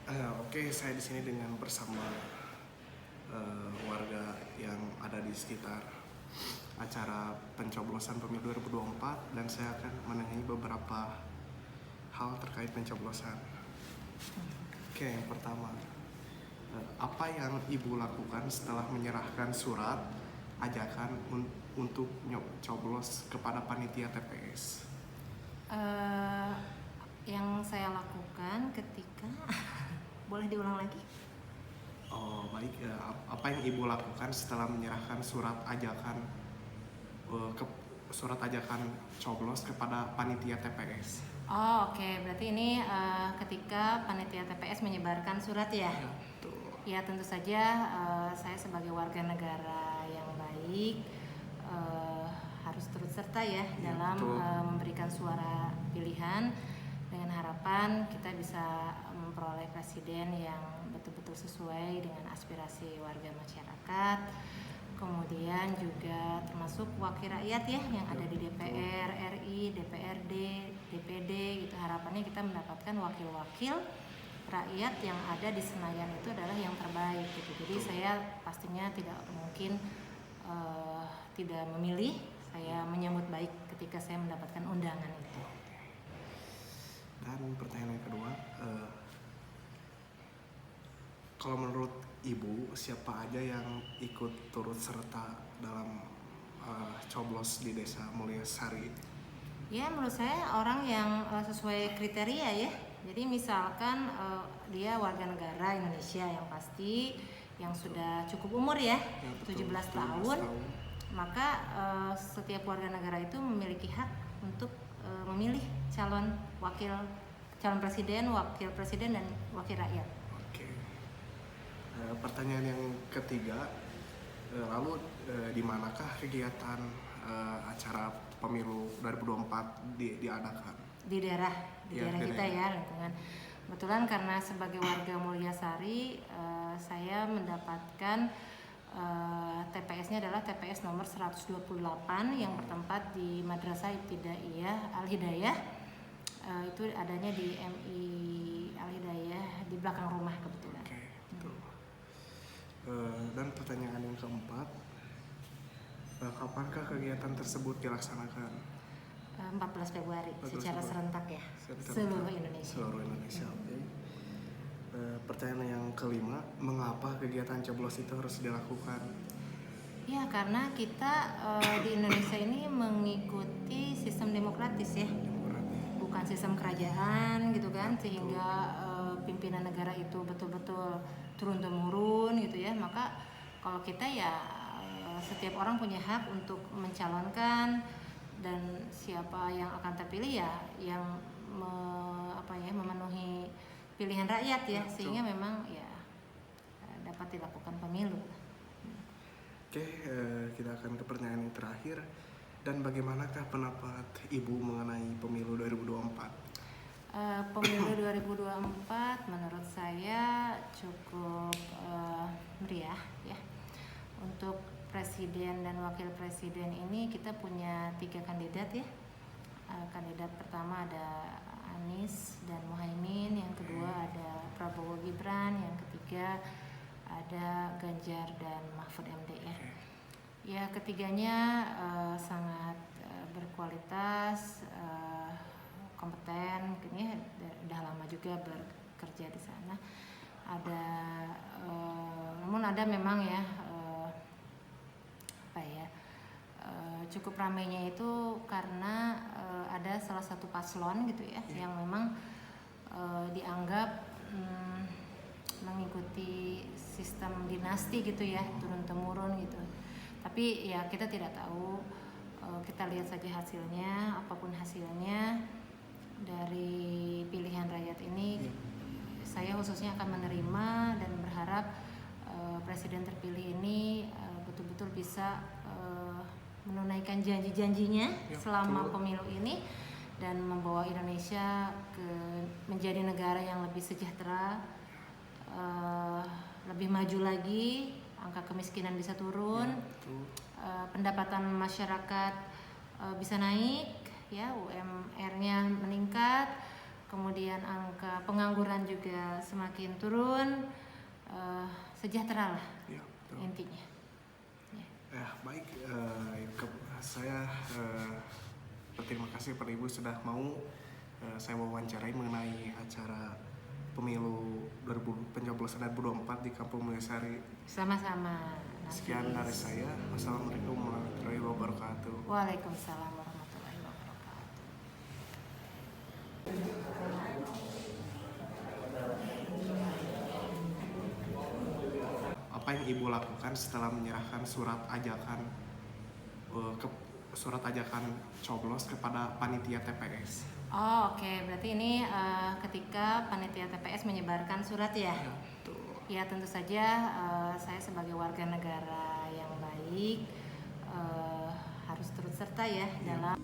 Oke, saya di sini dengan bersama warga yang ada di sekitar acara pencoblosan pemilu 2024 dan saya akan menanyai beberapa hal terkait pencoblosan. Oke, yang pertama, apa yang Ibu lakukan setelah menyerahkan surat ajakan untuk coblos kepada panitia TPS? Yang saya lakukan ketika boleh diulang lagi? Oh baik, apa yang Ibu lakukan setelah menyerahkan surat ajakan surat ajakan coblos kepada panitia TPS? Oh oke, berarti ini ketika panitia TPS menyebarkan surat ya? Ya, betul. Ya tentu saja saya sebagai warga negara yang baik harus turut serta ya dalam memberikan suara pilihan dengan harapan kita bisa memperoleh presiden yang betul-betul sesuai dengan aspirasi warga masyarakat, kemudian juga termasuk wakil rakyat ya yang ada di DPR RI, DPRD, DPD gitu. Harapannya kita mendapatkan wakil-wakil rakyat yang ada di Senayan itu adalah yang terbaik gitu. Jadi saya pastinya tidak mungkin tidak memilih, saya menyambut baik ketika saya mendapatkan undangan itu. Dan pertanyaan yang kedua, kalau menurut Ibu siapa aja yang ikut turut serta dalam coblos di Desa Mulyasari? Ya menurut saya orang yang sesuai kriteria ya. Jadi misalkan dia warga negara Indonesia yang pasti, yang sudah cukup umur ya, 17 tahun, maka setiap warga negara itu memiliki hak untuk memilih calon presiden, wakil presiden, dan wakil rakyat. Oke. Pertanyaan yang ketiga, lalu di manakah kegiatan acara pemilu 2024 diadakan? Di daerah kita ya, lingkungan. Kebetulan karena sebagai warga Mulyasari saya mendapatkan TPS-nya adalah TPS nomor 128 yang bertempat di Madrasah Ibtidaiyah Al Hidayah. Itu adanya di MI Al Hidayah di belakang rumah kebetulan. Oke, betul. Dan pertanyaan yang keempat, kapankah kegiatan tersebut dilaksanakan? 14 Februari secara serentak ya, seluruh Indonesia. Okay. Pertanyaan yang kelima, mengapa kegiatan coblos itu harus dilakukan? Ya karena kita di Indonesia ini mengikuti sistem demokratis ya, bukan sistem kerajaan gitu kan, sehingga pimpinan negara itu betul-betul turun-temurun gitu ya. Maka kalau kita ya setiap orang punya hak untuk mencalonkan, dan siapa yang akan terpilih ya yang memenuhi pilihan rakyat ya, sehingga memang ya dapat dilakukan pemilu. Oke, kita akan ke pertanyaan yang terakhir. Dan bagaimanakah pendapat Ibu mengenai pemilu 2024? Pemilu 2024 menurut saya cukup meriah ya. Untuk presiden dan wakil presiden ini kita punya 3 kandidat ya. Kandidat pertama ada Anies dan Muhaimin, yang kedua ada Prabowo Gibran, yang ketiga ada Ganjar dan Mahfud MD ya. Ya ketiganya sangat berkualitas, kompeten, mungkin ya udah lama juga bekerja di sana. Namun ada memang ya cukup ramainya itu karena ada salah satu paslon gitu ya yang memang dianggap mengikuti sistem dinasti gitu ya, turun temurun gitu. Tapi ya kita tidak tahu, kita lihat saja hasilnya, apapun hasilnya dari pilihan rakyat ini. Saya khususnya akan menerima dan berharap presiden terpilih ini betul-betul bisa menunaikan janji-janjinya selama pemilu ini dan membawa Indonesia menjadi negara yang lebih sejahtera, lebih maju lagi, angka kemiskinan bisa turun, pendapatan masyarakat bisa naik, ya UMR-nya meningkat, kemudian angka pengangguran juga semakin turun, sejahtera lah Ya, betul. intinya. Ya. Baik, saya berterima kasih pada Ibu sudah mau saya wawancarai mengenai acara pemilu pencoblosan 2024 di Kampung Mulyasari. Sama-sama. Sekian dari saya. Wassalamualaikum warahmatullahi wabarakatuh. Waalaikumsalam warahmatullahi wabarakatuh. Apa yang Ibu lakukan setelah menyerahkan surat ajakan coblos kepada panitia TPS? Oh, oke. Berarti ini ketika panitia TPS menyebarkan surat ya? Ya, betul. Ya, tentu saja saya sebagai warga negara yang baik harus turut serta ya dalam